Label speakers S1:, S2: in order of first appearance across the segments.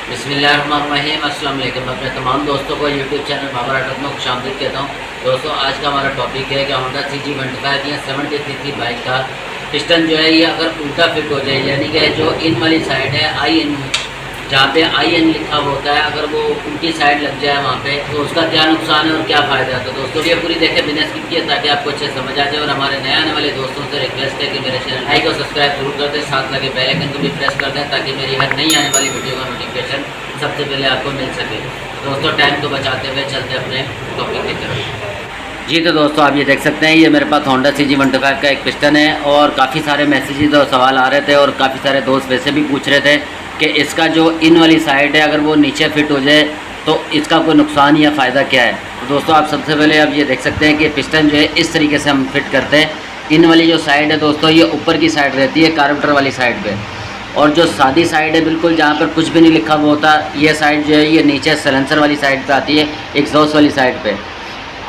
S1: बिस्मिल्लाहिर्रहमानिर्रहीम। अस्सलाम वालेकुम। मैं अपने तमाम दोस्तों को यूट्यूब चैनल बाबर ऑटो में खुशामदीद कहता हूँ। दोस्तों, आज का हमारा टॉपिक है कि होंडा CG125 या 73 बाइक का पिस्टन जो है ये अगर उल्टा फिट हो जाए, यानी कि जो इन वाली साइड है IN, जहाँ पे IN लिखा हुआ होता है, अगर वो उल्टी साइड लग जाए वहाँ पे तो उसका क्या नुकसान है और क्या फ़ायदा है। तो दोस्तों ये पूरी देखें, बिना स्किप किए, ताकि आपको अच्छे समझ आ जाए। और हमारे नए आने वाले दोस्तों से रिक्वेस्ट है कि मेरे चैनल लाइक और सब्सक्राइब जरूर कर दें, साथ लगे बेल आइकन को भी प्रेस कर दें, ताकि मेरी हर नई आने वाली वीडियो का नोटिफिकेशन सबसे पहले आपको मिल सके। दोस्तों, टाइम को बचाते हुए चलते अपने टॉपिक की तरफ। जी तो दोस्तों, आप ये देख सकते हैं, ये मेरे पास होंडा CG125 का एक पिस्टन है और काफ़ी सारे मैसेजेस और सवाल आ रहे थे और काफ़ी सारे दोस्त वैसे भी पूछ रहे थे कि इसका जो इन वाली साइड है अगर वो नीचे फिट हो जाए तो इसका कोई नुकसान या फ़ायदा क्या है। तो दोस्तों, आप सबसे पहले आप ये देख सकते हैं कि पिस्टन जो है इस तरीके से हम फिट करते हैं। इन वाली जो साइड है दोस्तों, ये ऊपर की साइड रहती है कार्बोरेटर वाली साइड पे, और जो सादी साइड है बिल्कुल जहाँ पर कुछ भी नहीं लिखा हुआ होता, ये साइड जो है ये नीचे सलेंसर वाली साइड पे आती है, एग्जॉस्ट वाली साइड पे।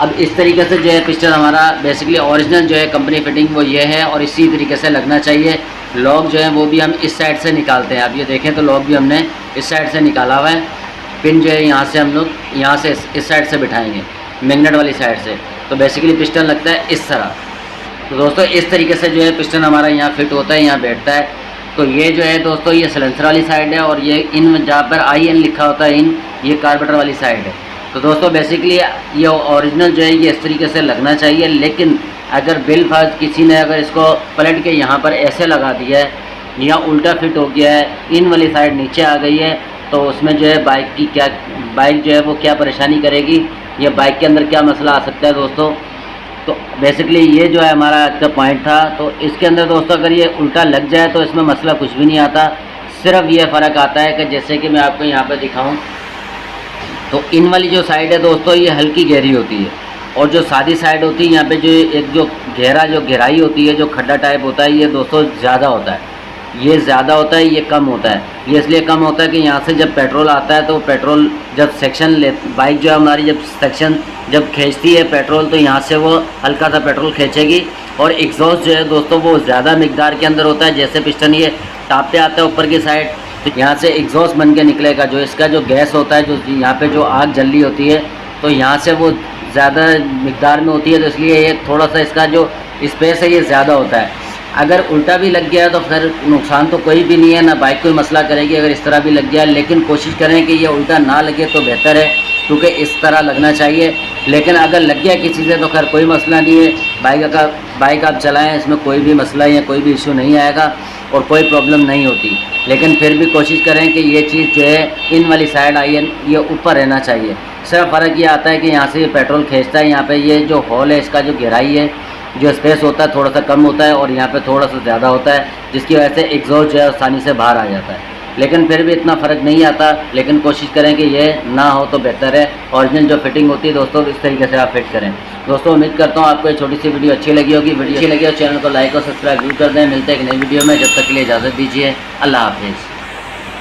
S1: अब इस तरीके से जो है पिस्टन हमारा बेसिकली ओरिजिनल जो है कंपनी फिटिंग वो ये है और इसी तरीके से लगना चाहिए। लॉक जो है वो भी हम इस साइड से निकालते हैं। आप ये देखें तो लॉक भी हमने इस साइड से निकाला हुआ है। पिन जो है यहाँ से हम लोग यहाँ से इस साइड से बिठाएंगे, मैग्नेट वाली साइड से। तो बेसिकली पिस्टन लगता है इस तरह। तो दोस्तों, इस तरीके से जो है पिस्टन हमारा यहाँ फिट होता है, यहाँ बैठता है। तो ये जो है दोस्तों, ये सलेंसर वाली साइड है और ये इन जहाँ पर IN लिखा होता है इन, ये कार्बोरेटर वाली साइड है। तो दोस्तों, बेसिकली ये ओरिजिनल जो है ये इस तरीके से लगना चाहिए। लेकिन अगर बिलफर्ज किसी ने अगर इसको पलट के यहाँ पर ऐसे लगा दिया है या उल्टा फिट हो गया है, इन वाली साइड नीचे आ गई है, तो उसमें जो है बाइक जो है वो क्या परेशानी करेगी, या बाइक के अंदर क्या मसला आ सकता है दोस्तों। तो बेसिकली ये जो है हमारा आज का पॉइंट था। तो इसके अंदर दोस्तों, अगर ये उल्टा लग जाए तो इसमें मसला कुछ भी नहीं आता। सिर्फ ये फ़र्क आता है कि जैसे कि मैं आपको यहाँ पर दिखाऊँ, तो इन वाली जो साइड है दोस्तों ये हल्की गहरी होती है, और जो सादी साइड होती है यहाँ पे जो एक जो गहराई होती है, जो खड्डा टाइप होता है, ये दोस्तों ज़्यादा होता है। ये ज़्यादा होता है, ये कम होता है। ये इसलिए कम होता है कि यहाँ से जब पेट्रोल आता है तो पेट्रोल जब बाइक जो है हमारी जब खींचती है पेट्रोल, तो यहाँ से वो हल्का सा पेट्रोल खींचेगी। और एग्जॉस्ट जो है दोस्तों वो ज़्यादा मिकदार के अंदर होता है। जैसे पिस्टन ये टाप पे आता है ऊपर की साइड, तो यहाँ से एग्जॉस्ट बन के निकलेगा। जो इसका जो गैस होता है, जो यहाँ पे जो आग जल रही होती है, तो यहाँ से वो ज़्यादा मिकदार में होती है। तो इसलिए ये थोड़ा सा इसका जो स्पेस है ये ज़्यादा होता है। अगर उल्टा भी लग गया है तो फिर नुकसान तो कोई भी नहीं है, ना बाइक कोई मसला करेगी अगर इस तरह भी लग गया। लेकिन कोशिश करें कि ये उल्टा ना लगे तो बेहतर है, क्योंकि इस तरह लगना चाहिए। लेकिन अगर लग गया किसी से तो खैर कोई मसला नहीं है। बाइक आप चलाएं, इसमें कोई भी मसला या कोई भी इशू नहीं आएगा और कोई प्रॉब्लम नहीं होती। लेकिन फिर भी कोशिश करें कि ये चीज़ जो है इन वाली साइड IN ये ऊपर रहना चाहिए। सिर्फ फ़र्क ये आता है कि यहाँ से ये पेट्रोल खींचता है, यहाँ पे ये जो होल है इसका जो गहराई है, जो स्पेस होता है थोड़ा सा कम होता है और यहाँ पे थोड़ा सा ज़्यादा होता है, जिसकी वजह से एग्जॉस्ट जो है आसानी से बाहर आ जाता है। लेकिन फिर भी इतना फ़र्क नहीं आता। लेकिन कोशिश करें कि ये ना हो तो बेहतर है। ओरिजिनल जो फिटिंग होती है दोस्तों, इस तरीके से आप फिट करें। दोस्तों, उम्मीद करता हूँ आपको ये छोटी सी वीडियो अच्छी लगी होगी। वीडियो अच्छी लगी हो चैनल को लाइक और सब्सक्राइब जरूर कर दें। मिलते हैं एक नई वीडियो में, जब तक के लिए इजाज़त दीजिए। अल्लाह हाफिज़।